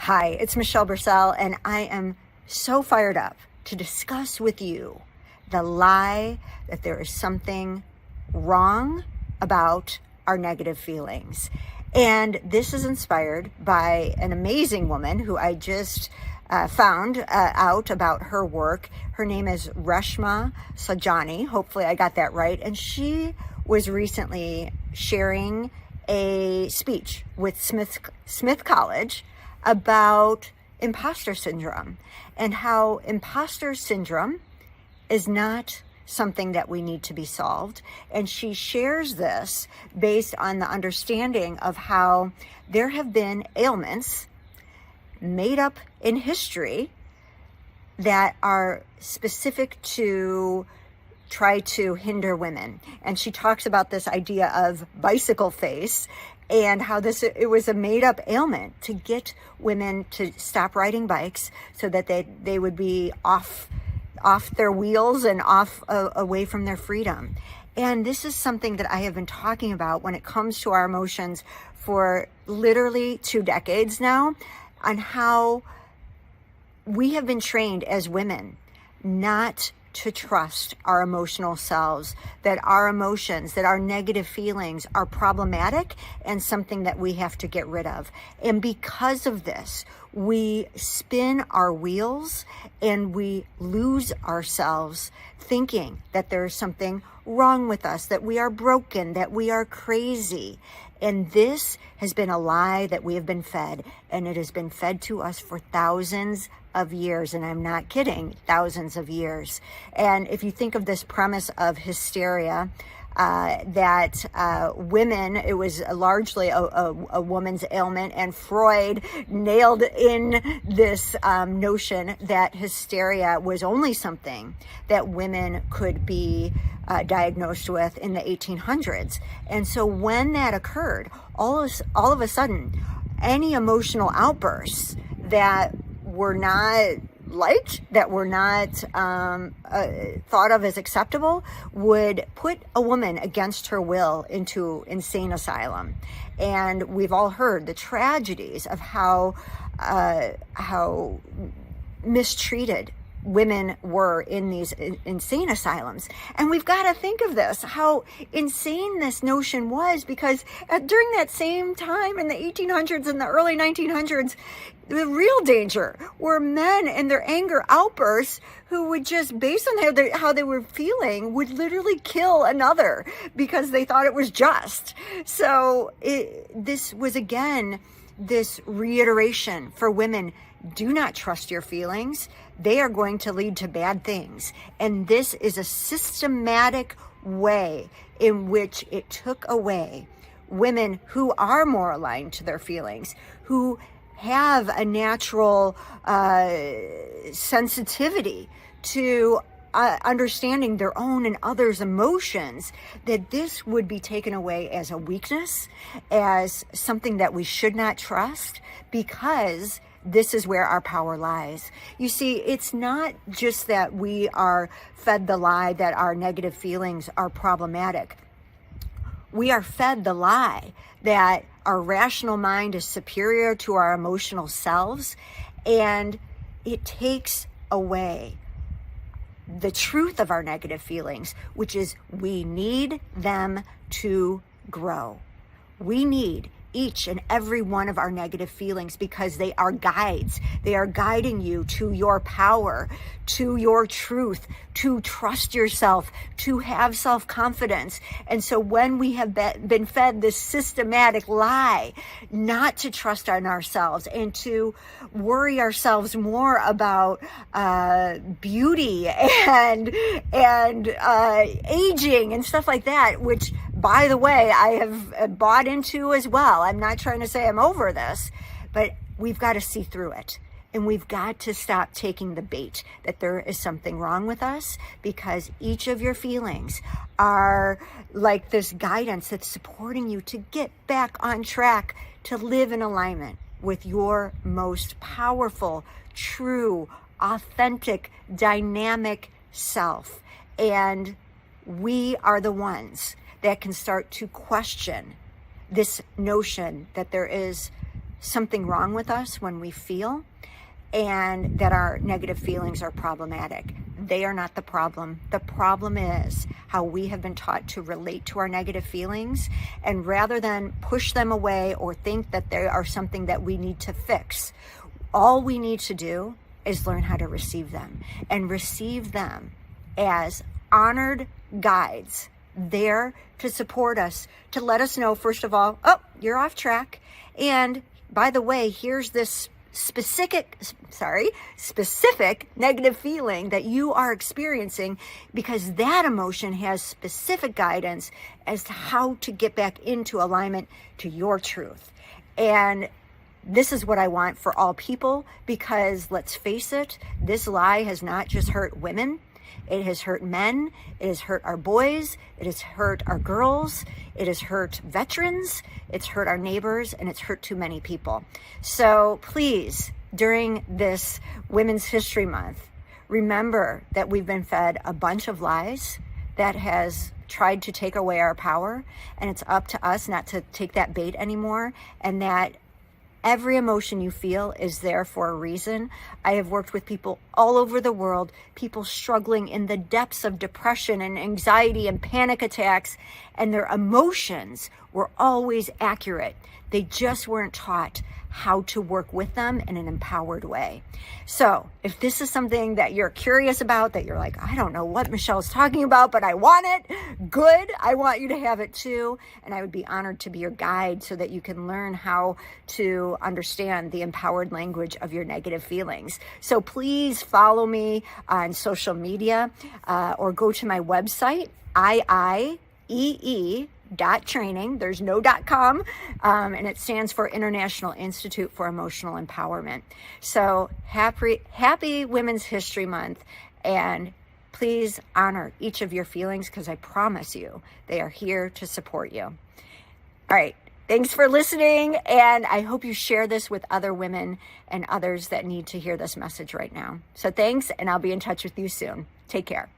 Hi, it's Michelle Bursell, and I am so fired up to discuss with you the lie that there is something wrong about our negative feelings. And this is inspired by an amazing woman who I just found out about her work. Her name is Reshma Saujani. Hopefully I got that right. And she was recently sharing a speech with Smith College about imposter syndrome and how imposter syndrome is not something that we need to be solved. And she shares this based on the understanding of how there have been ailments made up in history that are specific to try to hinder women. And she talks about this idea of bicycle face and how it was a made-up ailment to get women to stop riding bikes so that they would be off their wheels and away from their freedom. And this is something that I have been talking about when it comes to our emotions for literally 2 decades now, on how we have been trained as women not to trust our emotional selves, that our emotions, that our negative feelings are problematic and something that we have to get rid of. And because of this, we spin our wheels and we lose ourselves thinking that there is something wrong with us, that we are broken, that we are crazy. And this has been a lie that we have been fed, and it has been fed to us for thousands of years, and I'm not kidding, thousands of years. And if you think of this premise of hysteria, that women, it was largely a woman's ailment, and Freud nailed in this notion that hysteria was only something that women could be diagnosed with in the 1800s. And so when that occurred, all of a sudden, any emotional outbursts that were not liked, that were not thought of as acceptable, would put a woman against her will into insane asylum. And we've all heard the tragedies of how mistreated women were in these insane asylums. And we've got to think of this, how insane this notion was, because during that same time in the 1800s and the early 1900s, the real danger were men and their anger outbursts who would just, based on how they were feeling, would literally kill another because they thought it was just. So this was, again, this reiteration for women: do not trust your feelings. They are going to lead to bad things. And this is a systematic way in which it took away women who are more aligned to their feelings, who have a natural sensitivity to understanding their own and others' emotions, that this would be taken away as a weakness, as something that we should not trust, because this is where our power lies. You see, it's not just that we are fed the lie that our negative feelings are problematic. We are fed the lie that our rational mind is superior to our emotional selves, and it takes away the truth of our negative feelings, which is we need them to grow. We need each and every one of our negative feelings because they are guides. They are guiding you to your power, to your truth, to trust yourself, to have self-confidence. And so when we have been fed this systematic lie not to trust in ourselves and to worry ourselves more about beauty and aging and stuff like that, which, by the way, I have bought into as well. I'm not trying to say I'm over this, but we've got to see through it. And we've got to stop taking the bait that there is something wrong with us, because each of your feelings are like this guidance that's supporting you to get back on track, to live in alignment with your most powerful, true, authentic, dynamic self. And we are the ones that can start to question this notion that there is something wrong with us when we feel, and that our negative feelings are problematic. They are not the problem. The problem is how we have been taught to relate to our negative feelings, and rather than push them away or think that they are something that we need to fix, all we need to do is learn how to receive them, and receive them as honored guides there to support us, to let us know, first of all, oh, you're off track. And by the way, here's this specific negative feeling that you are experiencing, because that emotion has specific guidance as to how to get back into alignment to your truth. And this is what I want for all people, because let's face it, this lie has not just hurt women. It has hurt men, it has hurt our boys, it has hurt our girls, it has hurt veterans, it's hurt our neighbors, and it's hurt too many people. So please, during this Women's History Month, remember that we've been fed a bunch of lies that has tried to take away our power, and it's up to us not to take that bait anymore, and that every emotion you feel is there for a reason. I have worked with people all over the world, people struggling in the depths of depression and anxiety and panic attacks, and their emotions were always accurate. They just weren't taught how to work with them in an empowered way. So if this is something that you're curious about, that you're like, I don't know what Michelle's talking about, but I want it, good. I want you to have it too. And I would be honored to be your guide so that you can learn how to understand the empowered language of your negative feelings. So please follow me on social media, or go to my website, IIEE.training. There's no .com, and it stands for International Institute for Emotional Empowerment. So happy Women's History Month, and please honor each of your feelings, because I promise you they are here to support you. All right. Thanks for listening, and I hope you share this with other women and others that need to hear this message right now. So thanks, and I'll be in touch with you soon. Take care.